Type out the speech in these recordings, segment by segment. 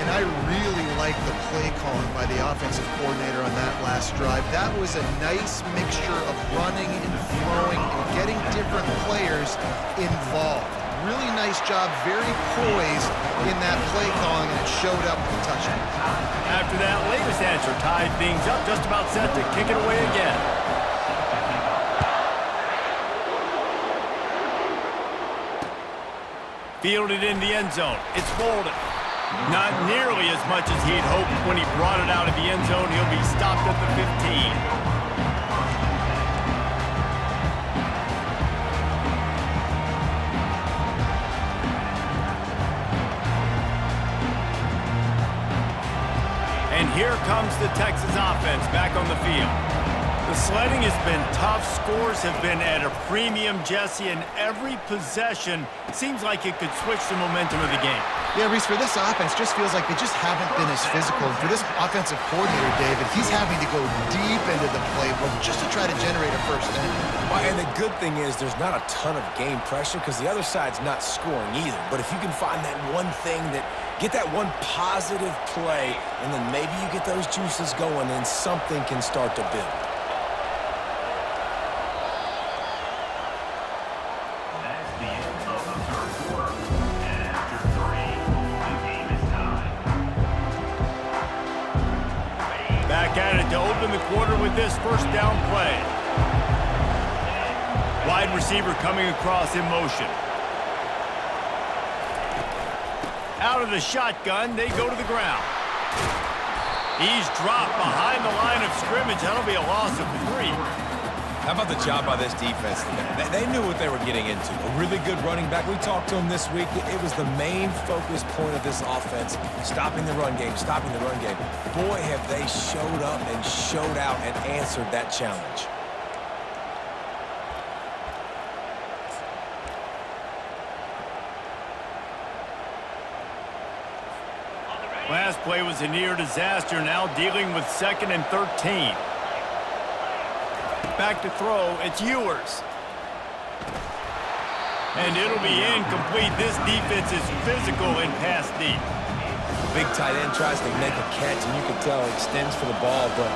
and I really like the play calling by the offensive coordinator on that last drive. That was a nice mixture of running and throwing and getting different players involved. Really nice job, very poised in that play calling, and it showed up with the touchdown. After that latest answer tied things up, just about set to kick it away again. Fielded in the end zone. It's Bolden. Not nearly as much as he'd hoped when he brought it out of the end zone. He'll be stopped at the 15. And here comes the Texas offense back on the field. The sledding has been tough. Scores have been at a premium, Jesse, and every possession seems like it could switch the momentum of the game. Yeah, Reese, for this offense, just feels like they just haven't been as physical. And for this offensive coordinator, David, he's having to go deep into the playbook just to try to generate a first down. Well, and the good thing is there's not a ton of game pressure because the other side's not scoring either. But if you can find that one thing get that one positive play, and then maybe you get those juices going, and something can start to build. Back at it to open the quarter with this first down play. Wide receiver coming across in motion. Out of the shotgun, they go to the ground. He's dropped behind the line of scrimmage. That'll be a loss of 3. How about the job by this defense? They knew what they were getting into. A really good running back. We talked to him this week. It was the main focus point of this offense, stopping the run game, stopping the run game. Boy, have they showed up and showed out and answered that challenge. Last play was a near disaster, now dealing with 2nd and 13. Back to throw, it's Ewers. And it'll be incomplete. This defense is physical in pass deep. The big tight end tries to make a catch, and you can tell he extends for the ball, but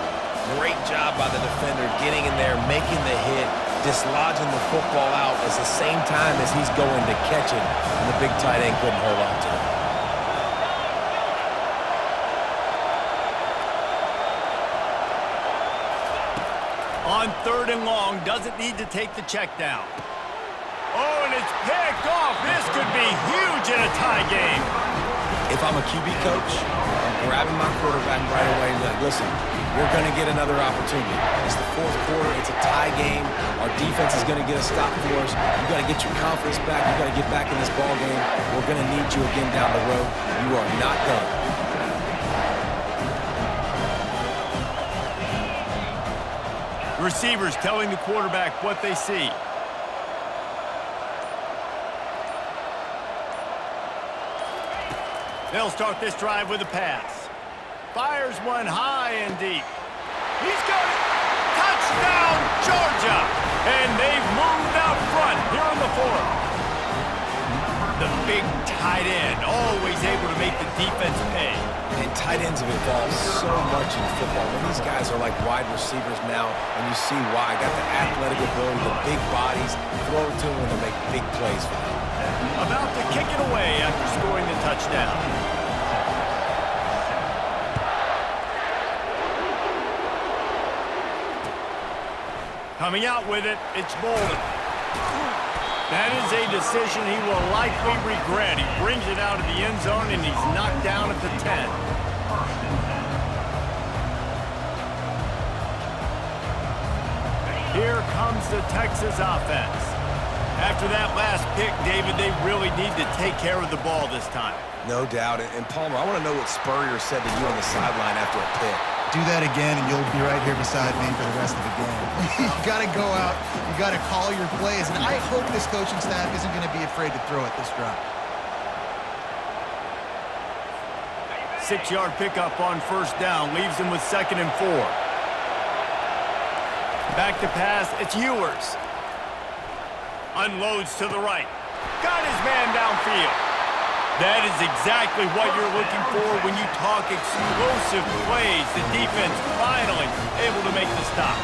great job by the defender getting in there, making the hit, dislodging the football out at the same time as he's going to catch it, and the big tight end couldn't hold on to it. On 3rd and long, doesn't need to take the check down. Oh, and it's picked off. This could be huge in a tie game. If I'm a QB coach, I'm grabbing my quarterback right away and like, listen, we're going to get another opportunity. It's the 4th quarter. It's a tie game. Our defense is going to get a stop for us. You got to get your confidence back. You got to get back in this ball game. We're going to need you again down the road. You are not done. Receivers telling the quarterback what they see. They'll start this drive with a pass. Fires one high and deep. He's got it. Touchdown, Georgia! And they've moved out front here in the 4th. The big tight end, always able to make the defense pay. And tight ends have evolved so much in football. And these guys are like wide receivers now, and you see why. Got the athletic ability, the big bodies, throw it to them and make big plays for them. About to kick it away after scoring the touchdown. Coming out with it, it's Bolden. That is a decision he will likely regret. He brings it out of the end zone, and he's knocked down at the 10. Here comes the Texas offense. After that last pick, David, they really need to take care of the ball this time. No doubt. And Palmer, I want to know what Spurrier said to you on the sideline after a pick. Do that again, and you'll be right here beside me for the rest of the game. You got to go out. You got to call your plays, and I hope this coaching staff isn't going to be afraid to throw at this drive. 6-yard pickup on 1st down leaves him with 2nd and 4. Back to pass, it's Ewers. Unloads to the right. Got his man downfield. That is exactly what you're looking for when you talk explosive plays. The defense finally able to make the stop.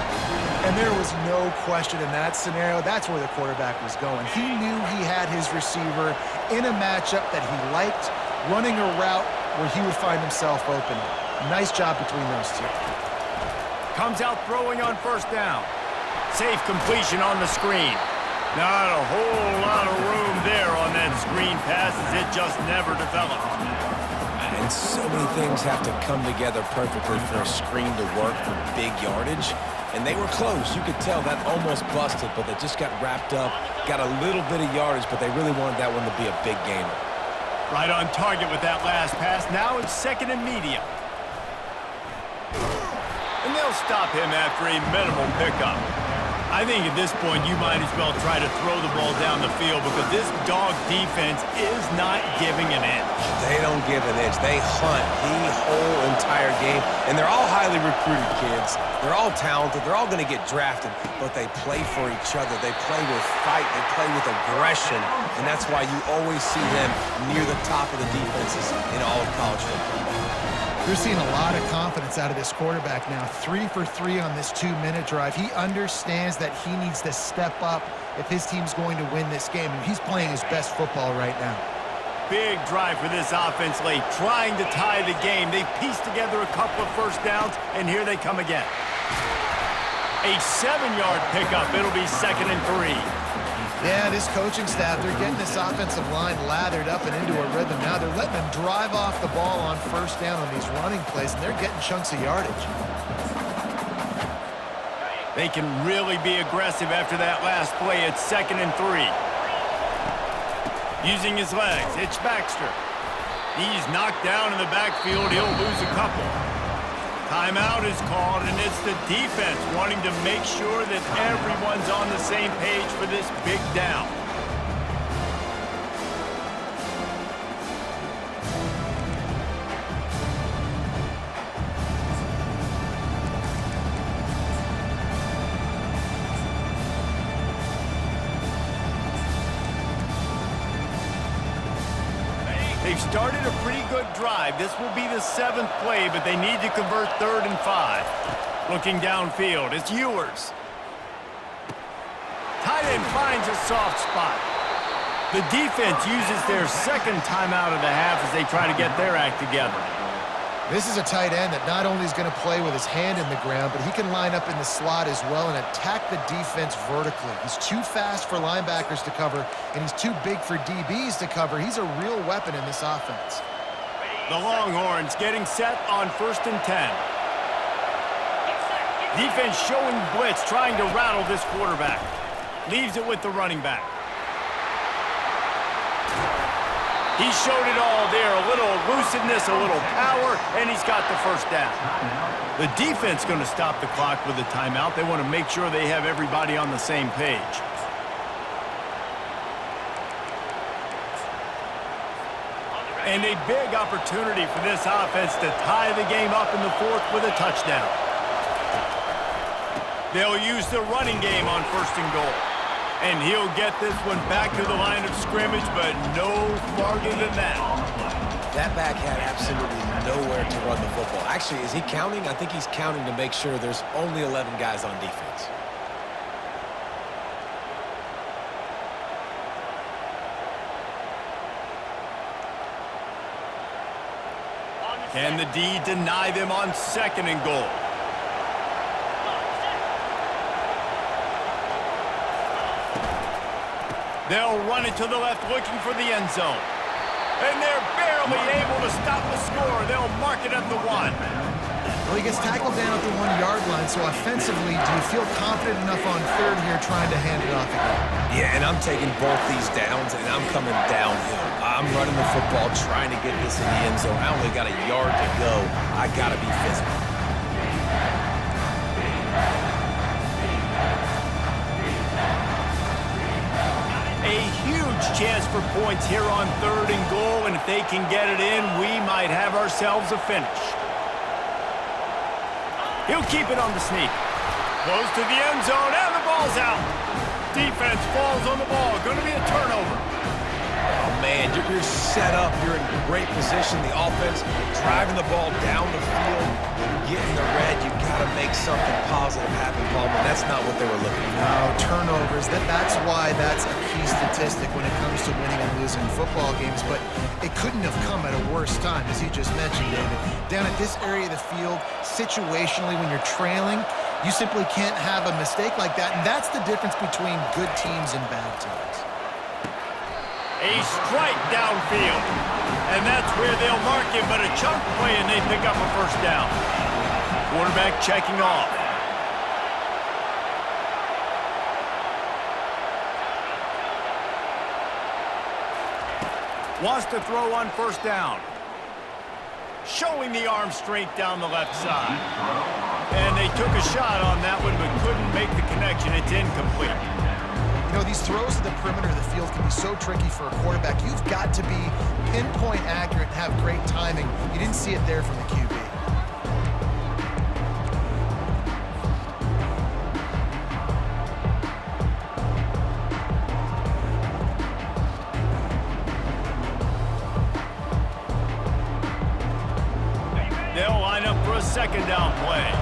And there was no question in that scenario. That's where the quarterback was going. He knew he had his receiver in a matchup that he liked, running a route where he would find himself open. Nice job between those two. Comes out throwing on first down. Safe completion on the screen. Not a whole lot of room there on that screen pass as it just never developed. And so many things have to come together perfectly for a screen to work for big yardage. And they were close. You could tell that almost busted, but they just got wrapped up, got a little bit of yardage, but they really wanted that one to be a big gainer. Right on target with that last pass. Now it's second and medium. And they'll stop him after a minimal pickup. I think at this point you might as well try to throw the ball down the field because this dog defense is not giving an inch. They don't give an inch. They hunt the whole entire game. And they're all highly recruited kids. They're all talented. They're all going to get drafted. But they play for each other. They play with fight. They play with aggression. And that's why you always see them near the top of the defenses in all of college football. You're seeing a lot of confidence out of this quarterback now. 3 for 3 on this 2-minute drive. He understands that he needs to step up if his team's going to win this game. And he's playing his best football right now. Big drive for this offense late, trying to tie the game. They've pieced together a couple of first downs, and here they come again. A 7-yard pickup. It'll be second and 3. Yeah, this coaching staff, they're getting this offensive line lathered up and into a rhythm. Now they're letting them drive off the ball on first down on these running plays, and they're getting chunks of yardage. They can really be aggressive after that last play. It's second and 3. Using his legs, it's Baxter. He's knocked down in the backfield. He'll lose a couple. Timeout is called, and it's the defense wanting to make sure that everyone's on the same page for this big down. They've started a pretty good drive. This will be the 7th play, but they need to convert 3rd and 5. Looking downfield, it's Ewers. Tight end finds a soft spot. The defense uses their second timeout of the half as they try to get their act together. This is a tight end that not only is going to play with his hand in the ground, but he can line up in the slot as well and attack the defense vertically. He's too fast for linebackers to cover, and he's too big for DBs to cover. He's a real weapon in this offense. The Longhorns getting set on 1st and 10. Defense showing blitz, trying to rattle this quarterback. Leaves it with the running back. He showed it all there, a little elusiveness, a little power, and he's got the first down. The defense going to stop the clock with a timeout. They want to make sure they have everybody on the same page. And a big opportunity for this offense to tie the game up in the 4th with a touchdown. They'll use the running game on 1st and goal. And he'll get this one back to the line of scrimmage, but no farther than that. That back had absolutely nowhere to run the football. Actually, is he counting? I think he's counting to make sure there's only 11 guys on defense. Can the D deny them on 2nd and goal? They'll run it to the left, looking for the end zone. And they're barely able to stop the score. They'll mark it at the 1. Well, he gets tackled down at the 1-yard line, so offensively, do you feel confident enough on 3rd here trying to hand it off again? Yeah, and I'm taking both these downs, and I'm coming downhill. I'm running the football, trying to get this in the end zone. I only got a yard to go. I got to be physical. A huge chance for points here on 3rd and goal, and if they can get it in, we might have ourselves a finish. He'll keep it on the sneak. Close to the end zone, and the ball's out. Defense falls on the ball. Going to be a turnover. man, you're set up. You're in great position. The offense driving the ball down the field. You get in the red. You got to make something positive happen, Palmer. That's not what they were looking for. No, turnovers. That's why that's a key statistic when it comes to winning and losing football games. But it couldn't have come at a worse time, as you just mentioned, David. Down at this area of the field, situationally, when you're trailing, you simply can't have a mistake like that. And that's the difference between good teams and bad teams. A strike downfield. And that's where they'll mark him, but a chunk play, and they pick up a first down. Quarterback checking off. Wants to throw on first down. Showing the arm strength down the left side. And they took a shot on that one, but couldn't make the connection. It's incomplete. You know, these throws to the perimeter of the field can be so tricky for a quarterback. You've got to be pinpoint accurate and have great timing. You didn't see it there from the QB. They'll line up for a second down play.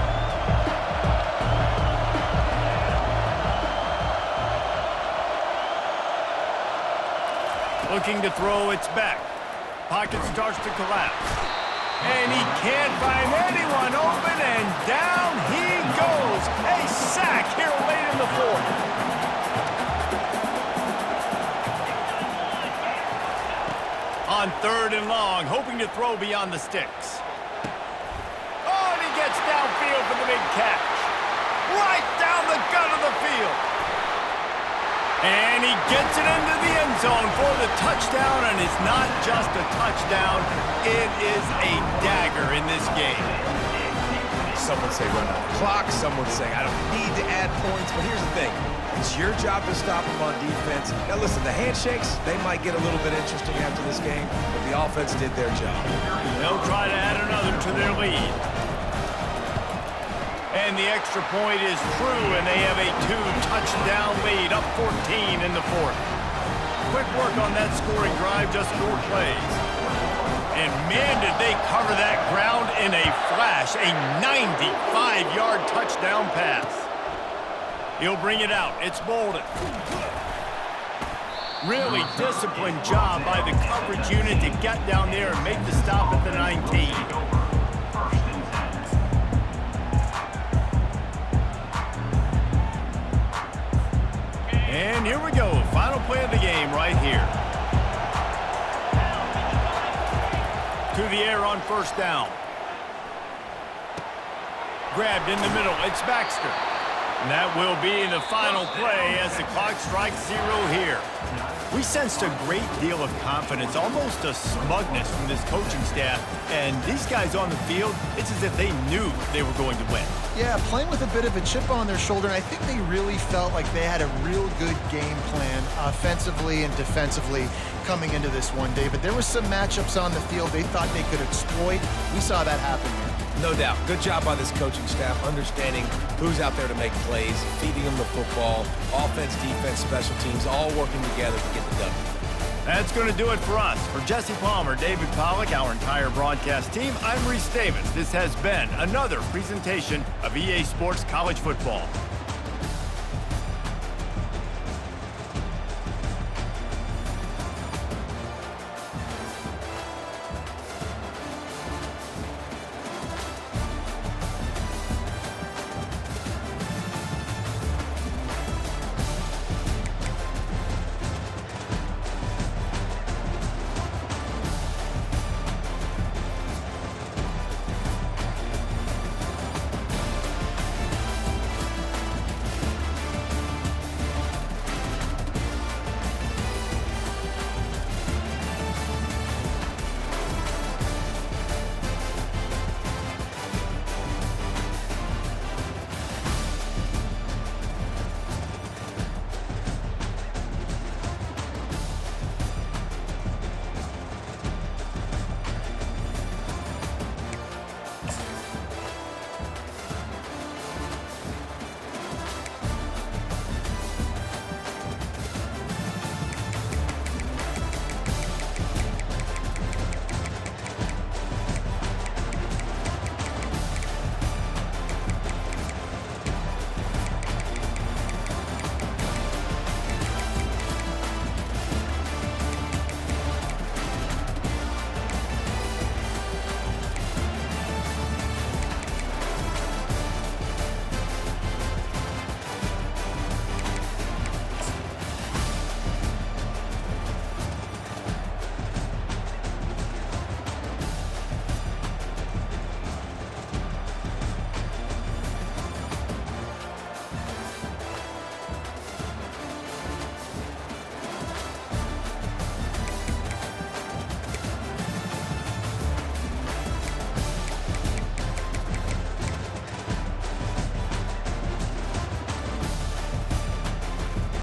Looking to throw, it's back. Pocket starts to collapse. And he can't find anyone open, and down he goes. A sack here late in the fourth. On third and long, hoping to throw beyond the sticks. Oh, and he gets downfield for the big catch. Right down the gut of the field. And he gets it into the end zone for the touchdown, and it's not just a touchdown, it is a dagger in this game. Some would say run out the clock. Some would say I don't need to add points. But here's the thing. It's your job to stop them on defense. Now, listen, the handshakes, they might get a little bit interesting after this game, but the offense did their job. They'll try to add another to their lead. And the extra point is true, and they have a 2-touchdown lead, up 14 in the fourth. Quick work on that scoring drive, just 4 plays. And man, did they cover that ground in a flash, a 95-yard touchdown pass. He'll bring it out. It's Bolden. Really disciplined job by the coverage unit to get down there and make the stop at the 19. And here we go, final play of the game right here. To the air on first down. Grabbed in the middle, it's Baxter. And that will be the final play as the clock strikes 0 here. We sensed a great deal of confidence, almost a smugness from this coaching staff. And these guys on the field, it's as if they knew they were going to win. Yeah, playing with a bit of a chip on their shoulder, and I think they really felt like they had a real good game plan offensively and defensively coming into this one, David. There were some matchups on the field they thought they could exploit. We saw that happen here. No doubt. Good job by this coaching staff, understanding who's out there to make plays, feeding them the football, offense, defense, special teams, all working together to get the W. That's going to do it for us. For Jesse Palmer, David Pollack, our entire broadcast team, I'm Reese Davis. This has been another presentation of EA Sports College Football.